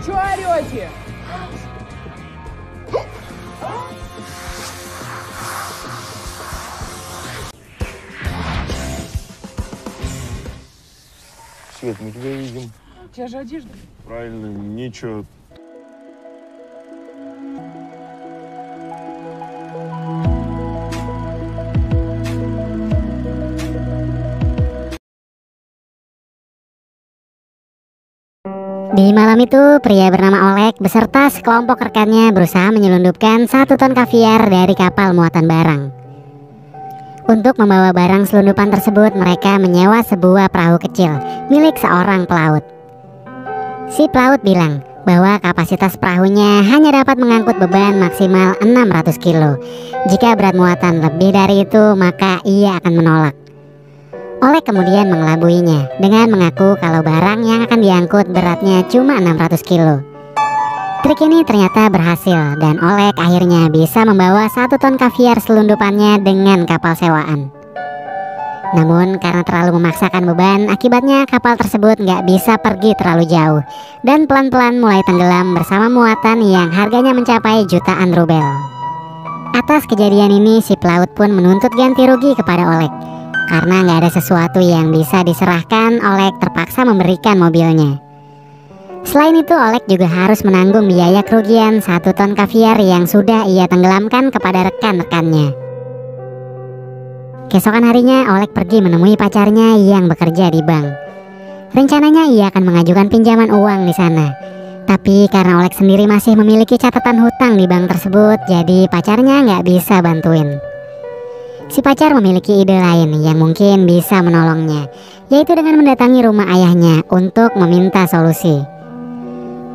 чё орёте? Свет, мы тебя видим. У тебя же одежда. Правильно, ничего. Di malam itu, pria bernama Oleg beserta sekelompok rekannya berusaha menyelundupkan 1 ton kaviar dari kapal muatan barang. Untuk membawa barang selundupan tersebut, mereka menyewa sebuah perahu kecil milik seorang pelaut. Si pelaut bilang bahwa kapasitas perahunya hanya dapat mengangkut beban maksimal 600 kilo. Jika berat muatan lebih dari itu, maka ia akan menolak. Oleg kemudian mengelabuinya dengan mengaku kalau barang yang akan diangkut beratnya cuma 600 kilo. Trik ini ternyata berhasil dan Oleg akhirnya bisa membawa 1 ton kaviar selundupannya dengan kapal sewaan. Namun karena terlalu memaksakan beban, akibatnya kapal tersebut nggak bisa pergi terlalu jauh dan pelan-pelan mulai tenggelam bersama muatan yang harganya mencapai jutaan rubel. Atas kejadian ini, si pelaut pun menuntut ganti rugi kepada Oleg. Karena nggak ada sesuatu yang bisa diserahkan, Oleg terpaksa memberikan mobilnya. Selain itu, Oleg juga harus menanggung biaya kerugian 1 ton kaviar yang sudah ia tenggelamkan kepada rekan-rekannya. Keesokan harinya, Oleg pergi menemui pacarnya yang bekerja di bank. Rencananya ia akan mengajukan pinjaman uang di sana. Tapi karena Oleg sendiri masih memiliki catatan hutang di bank tersebut, jadi pacarnya nggak bisa bantuin. Si pacar memiliki ide lain yang mungkin bisa menolongnya, yaitu dengan mendatangi rumah ayahnya untuk meminta solusi.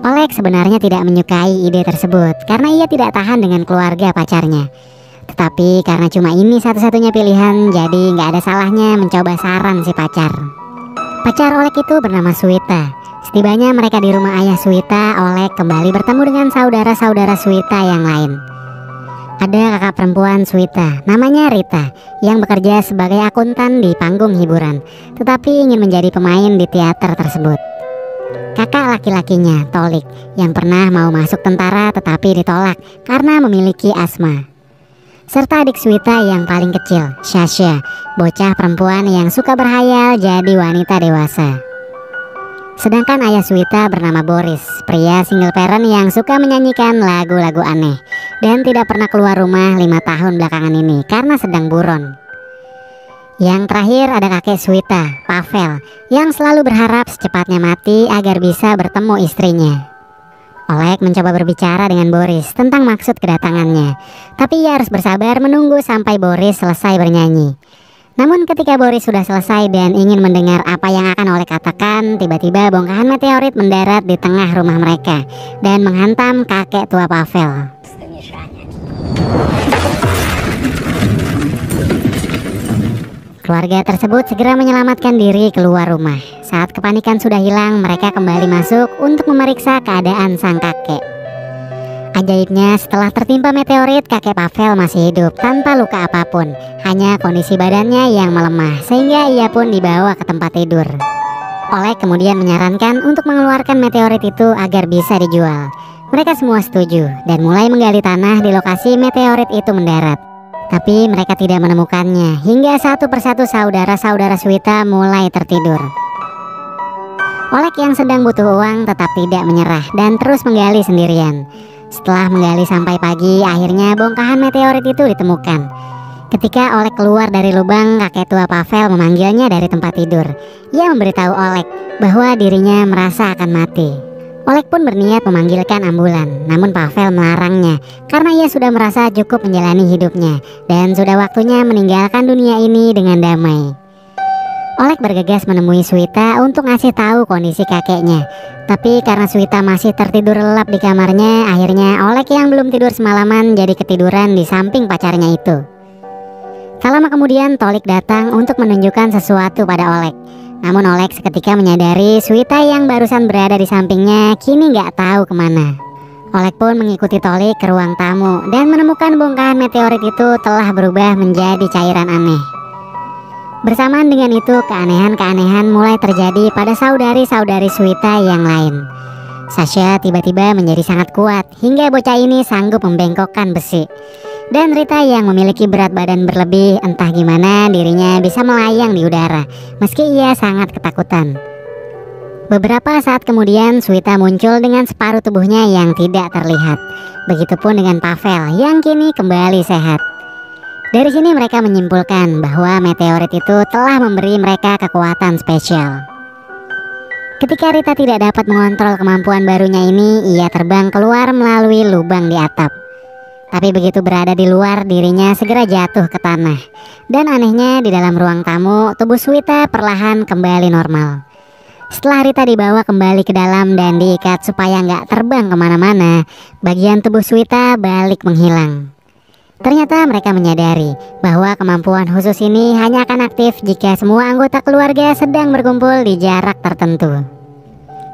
Oleg sebenarnya tidak menyukai ide tersebut karena ia tidak tahan dengan keluarga pacarnya. Tetapi karena cuma ini satu-satunya pilihan, jadi nggak ada salahnya mencoba saran si pacar. Pacar Oleg itu bernama Suita. Setibanya mereka di rumah ayah Suita, Oleg kembali bertemu dengan saudara-saudara Suita yang lain. Ada kakak perempuan Suita, namanya Rita, yang bekerja sebagai akuntan di panggung hiburan, tetapi ingin menjadi pemain di teater tersebut. Kakak laki-lakinya, Tolik, yang pernah mau masuk tentara tetapi ditolak karena memiliki asma. Serta adik Suita yang paling kecil, Sasha, bocah perempuan yang suka berhayal jadi wanita dewasa. Sedangkan ayah Suita bernama Boris, pria single parent yang suka menyanyikan lagu-lagu aneh dan tidak pernah keluar rumah 5 tahun belakangan ini karena sedang buron. Yang terakhir ada kakek Suita, Pavel, yang selalu berharap secepatnya mati agar bisa bertemu istrinya. Oleg mencoba berbicara dengan Boris tentang maksud kedatangannya, tapi ia harus bersabar menunggu sampai Boris selesai bernyanyi. Namun ketika Boris sudah selesai dan ingin mendengar apa yang akan Oleg katakan, tiba-tiba bongkahan meteorit mendarat di tengah rumah mereka dan menghantam kakek tua Pavel. Keluarga tersebut segera menyelamatkan diri keluar rumah. Saat kepanikan sudah hilang, mereka kembali masuk untuk memeriksa keadaan sang kakek. Ajaibnya, setelah tertimpa meteorit, kakek Pavel masih hidup tanpa luka apapun. Hanya kondisi badannya yang melemah, sehingga ia pun dibawa ke tempat tidur. Oleg kemudian menyarankan untuk mengeluarkan meteorit itu agar bisa dijual. Mereka semua setuju dan mulai menggali tanah di lokasi meteorit itu mendarat. Tapi mereka tidak menemukannya, hingga satu persatu saudara-saudara Suita mulai tertidur. Oleg yang sedang butuh uang tetap tidak menyerah dan terus menggali sendirian. Setelah menggali sampai pagi, akhirnya bongkahan meteorit itu ditemukan. Ketika Oleg keluar dari lubang, kakek tua Pavel memanggilnya dari tempat tidur. Ia memberitahu Oleg bahwa dirinya merasa akan mati. Oleg pun berniat memanggilkan ambulan, namun Pavel melarangnya karena ia sudah merasa cukup menjalani hidupnya dan sudah waktunya meninggalkan dunia ini dengan damai. Oleg bergegas menemui Suita untuk ngasih tahu kondisi kakeknya. Tapi karena Suita masih tertidur lelap di kamarnya, akhirnya Oleg yang belum tidur semalaman jadi ketiduran di samping pacarnya itu. Tak lama kemudian Tolik datang untuk menunjukkan sesuatu pada Oleg. Namun Oleg seketika menyadari Suita yang barusan berada di sampingnya kini nggak tahu kemana. Oleg pun mengikuti Tolik ke ruang tamu dan menemukan bongkahan meteorit itu telah berubah menjadi cairan aneh. Bersamaan dengan itu, keanehan-keanehan mulai terjadi pada saudari-saudari Suita yang lain. Sasha tiba-tiba menjadi sangat kuat hingga bocah ini sanggup membengkokkan besi. Dan Rita yang memiliki berat badan berlebih, entah gimana dirinya bisa melayang di udara meski ia sangat ketakutan. Beberapa saat kemudian Suita muncul dengan separuh tubuhnya yang tidak terlihat. Begitupun dengan Pavel yang kini kembali sehat. Dari sini mereka menyimpulkan bahwa meteorit itu telah memberi mereka kekuatan spesial. Ketika Rita tidak dapat mengontrol kemampuan barunya ini, ia terbang keluar melalui lubang di atap. Tapi begitu berada di luar, dirinya segera jatuh ke tanah. Dan anehnya di dalam ruang tamu, tubuh Suita perlahan kembali normal. Setelah Rita dibawa kembali ke dalam dan diikat supaya nggak terbang kemana-mana, bagian tubuh Suita balik menghilang. Ternyata mereka menyadari bahwa kemampuan khusus ini hanya akan aktif jika semua anggota keluarga sedang berkumpul di jarak tertentu.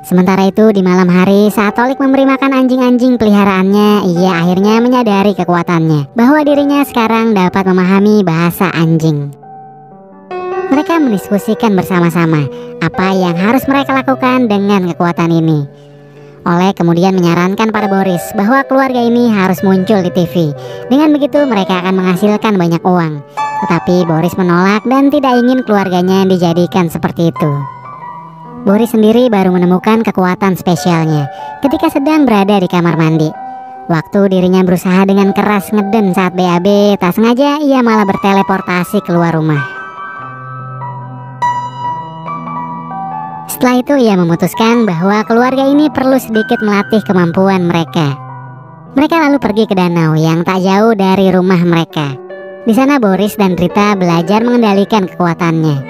Sementara itu di malam hari saat Oleg memberi makan anjing-anjing peliharaannya, ia akhirnya menyadari kekuatannya, bahwa dirinya sekarang dapat memahami bahasa anjing. Mereka mendiskusikan bersama-sama apa yang harus mereka lakukan dengan kekuatan ini. Oleg kemudian menyarankan pada Boris bahwa keluarga ini harus muncul di TV. Dengan begitu mereka akan menghasilkan banyak uang. Tetapi Boris menolak dan tidak ingin keluarganya dijadikan seperti itu. Boris sendiri baru menemukan kekuatan spesialnya ketika sedang berada di kamar mandi. Waktu dirinya berusaha dengan keras ngeden saat BAB, tak sengaja ia malah berteleportasi keluar rumah. Setelah itu ia memutuskan bahwa keluarga ini perlu sedikit melatih kemampuan mereka. Mereka lalu pergi ke danau yang tak jauh dari rumah mereka. Di sana Boris dan Rita belajar mengendalikan kekuatannya.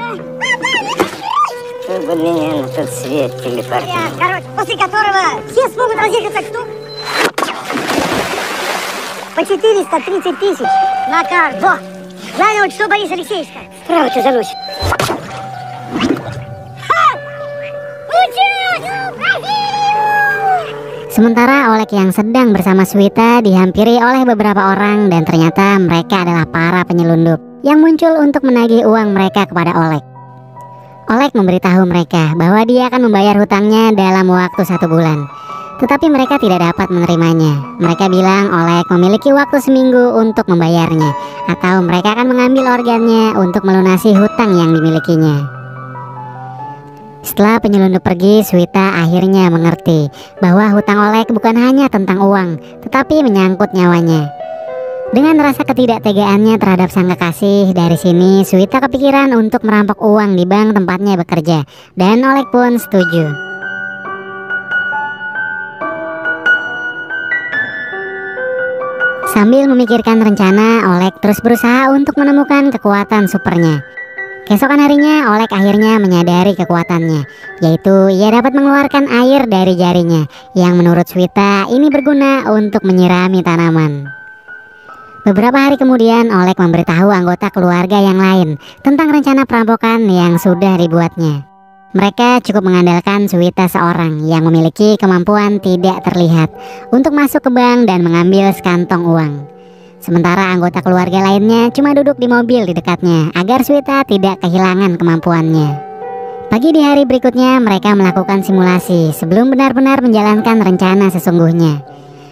Sementara Oleg yang sedang bersama Suita dihampiri oleh beberapa orang dan ternyata mereka adalah para penyelundup yang muncul untuk menagih uang mereka kepada Oleg. Oleg memberitahu mereka bahwa dia akan membayar hutangnya dalam waktu 1 bulan. Tetapi mereka tidak dapat menerimanya. Mereka bilang Oleg memiliki waktu seminggu untuk membayarnya, atau mereka akan mengambil organnya untuk melunasi hutang yang dimilikinya. Setelah penyelundup pergi, Suita akhirnya mengerti bahwa hutang Oleg bukan hanya tentang uang, tetapi menyangkut nyawanya. Dengan rasa ketidaktegaannya terhadap sang kekasih, dari sini Suita kepikiran untuk merampok uang di bank tempatnya bekerja, dan Oleg pun setuju. Sambil memikirkan rencana, Oleg terus berusaha untuk menemukan kekuatan supernya. Keesokan harinya, Oleg akhirnya menyadari kekuatannya, yaitu ia dapat mengeluarkan air dari jarinya, yang menurut Suita ini berguna untuk menyirami tanaman. Beberapa hari kemudian, Oleg memberitahu anggota keluarga yang lain tentang rencana perampokan yang sudah dibuatnya. Mereka cukup mengandalkan Suita seorang yang memiliki kemampuan tidak terlihat untuk masuk ke bank dan mengambil sekantong uang. Sementara anggota keluarga lainnya cuma duduk di mobil di dekatnya agar Suita tidak kehilangan kemampuannya. Pagi di hari berikutnya mereka melakukan simulasi sebelum benar-benar menjalankan rencana sesungguhnya.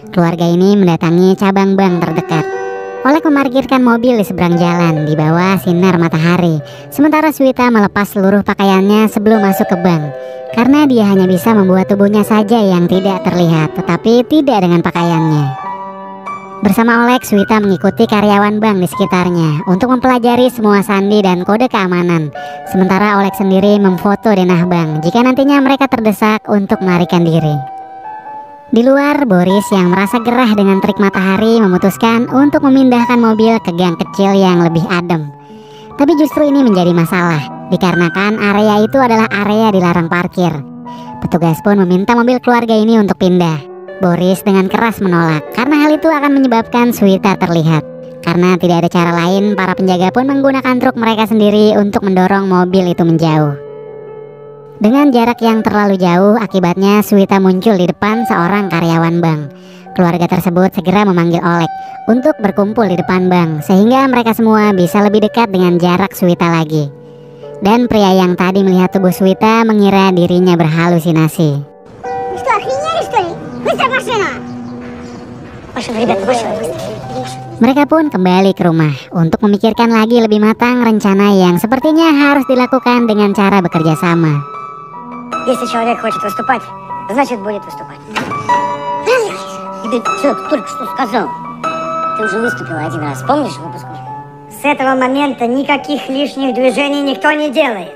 Keluarga ini mendatangi cabang bank terdekat. Oleg memarkirkan mobil di seberang jalan di bawah sinar matahari. Sementara Suita melepas seluruh pakaiannya sebelum masuk ke bank. Karena dia hanya bisa membuat tubuhnya saja yang tidak terlihat, tetapi tidak dengan pakaiannya. Bersama Oleg, Suita mengikuti karyawan bank di sekitarnya untuk mempelajari semua sandi dan kode keamanan. Sementara Oleg sendiri memfoto denah bank jika nantinya mereka terdesak untuk melarikan diri. Di luar, Boris yang merasa gerah dengan terik matahari memutuskan untuk memindahkan mobil ke gang kecil yang lebih adem. Tapi justru ini menjadi masalah, dikarenakan area itu adalah area dilarang parkir. Petugas pun meminta mobil keluarga ini untuk pindah. Boris dengan keras menolak karena hal itu akan menyebabkan Suita terlihat. Karena tidak ada cara lain, para penjaga pun menggunakan truk mereka sendiri untuk mendorong mobil itu menjauh. Dengan jarak yang terlalu jauh, akibatnya Suita muncul di depan seorang karyawan bank. Keluarga tersebut segera memanggil Oleg untuk berkumpul di depan bank, sehingga mereka semua bisa lebih dekat dengan jarak Suita lagi. Dan pria yang tadi melihat tubuh Suita mengira dirinya berhalusinasi. Mereka pun kembali ke rumah untuk memikirkan lagi lebih matang rencana yang sepertinya harus dilakukan dengan cara bekerja sama. Если человек хочет выступать, значит будет выступать. Тебе только что сказал. Ты уже выступила один раз, помнишь выпуск? С этого момента никаких лишних движений никто не делает.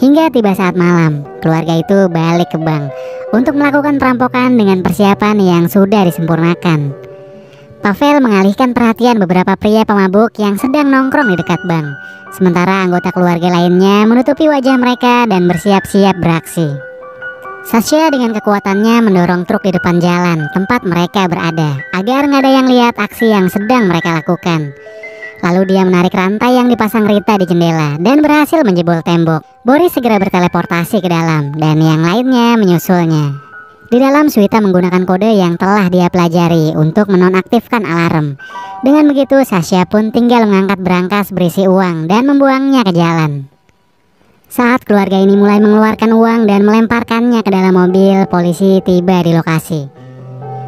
Hingga tiba saat malam, keluarga itu balik ke bank untuk melakukan perampokan dengan persiapan yang sudah disempurnakan. Pavel mengalihkan perhatian beberapa pria pemabuk yang sedang nongkrong di dekat bank, sementara anggota keluarga lainnya menutupi wajah mereka dan bersiap-siap beraksi. Sasha dengan kekuatannya mendorong truk di depan jalan tempat mereka berada agar nggak ada yang lihat aksi yang sedang mereka lakukan. Lalu dia menarik rantai yang dipasang Rita di jendela dan berhasil menjebol tembok. Boris segera berteleportasi ke dalam dan yang lainnya menyusulnya. Di dalam Swita menggunakan kode yang telah dia pelajari untuk menonaktifkan alarm. Dengan begitu Sasha pun tinggal mengangkat berangkas berisi uang dan membuangnya ke jalan. Saat keluarga ini mulai mengeluarkan uang dan melemparkannya ke dalam mobil, polisi tiba di lokasi.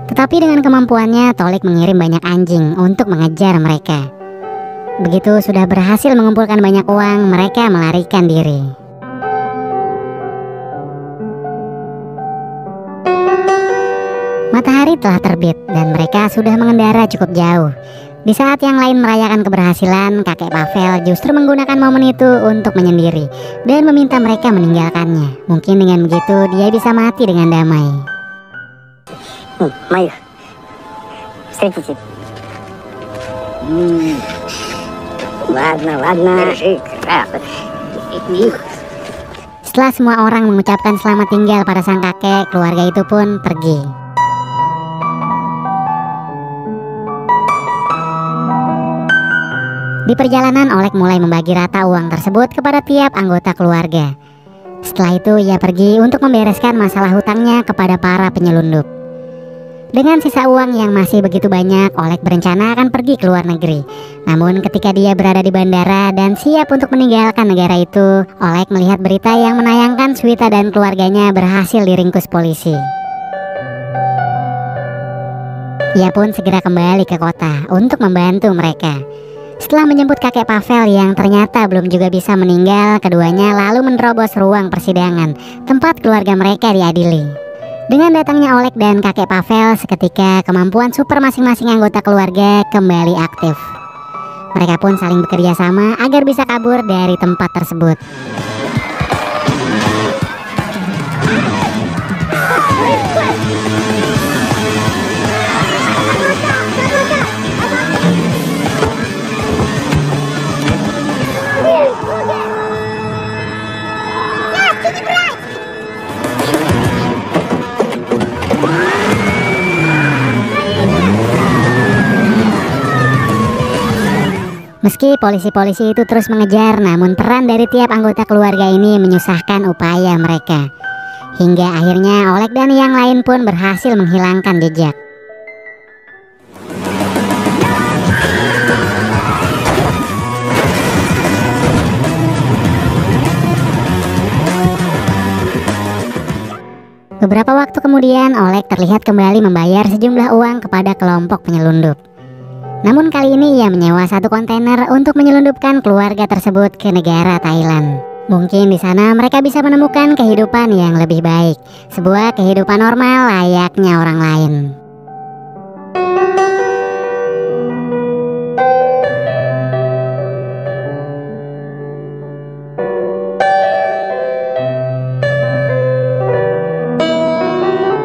Tetapi dengan kemampuannya, Tolik mengirim banyak anjing untuk mengejar mereka. Begitu sudah berhasil mengumpulkan banyak uang, mereka melarikan diri. Matahari telah terbit dan mereka sudah mengendara cukup jauh. Di saat yang lain merayakan keberhasilan, kakek Pavel justru menggunakan momen itu untuk menyendiri dan meminta mereka meninggalkannya. Mungkin dengan begitu dia bisa mati dengan damai. Моих. Встретите. Ладно. Держи, краб. Setelah semua orang mengucapkan selamat tinggal pada sang kakek, keluarga itu pun pergi. Di perjalanan, Oleg mulai membagi rata uang tersebut kepada tiap anggota keluarga. Setelah itu ia pergi untuk membereskan masalah hutangnya kepada para penyelundup. Dengan sisa uang yang masih begitu banyak, Oleg berencana akan pergi ke luar negeri. Namun ketika dia berada di bandara dan siap untuk meninggalkan negara itu, Oleg melihat berita yang menayangkan Swita dan keluarganya berhasil diringkus polisi. Ia pun segera kembali ke kota untuk membantu mereka. Setelah menjemput kakek Pavel yang ternyata belum juga bisa meninggal, keduanya lalu menerobos ruang persidangan, tempat keluarga mereka diadili. Dengan datangnya Oleg dan kakek Pavel, seketika kemampuan super masing-masing anggota keluarga kembali aktif. Mereka pun saling bekerja sama agar bisa kabur dari tempat tersebut. Meski polisi-polisi itu terus mengejar, namun peran dari tiap anggota keluarga ini menyusahkan upaya mereka. Hingga akhirnya Oleg dan yang lain pun berhasil menghilangkan jejak. Beberapa waktu kemudian, Oleg terlihat kembali membayar sejumlah uang kepada kelompok penyelundup. Namun kali ini ia menyewa satu kontainer untuk menyelundupkan keluarga tersebut ke negara Thailand. Mungkin di sana mereka bisa menemukan kehidupan yang lebih baik, sebuah kehidupan normal layaknya orang lain.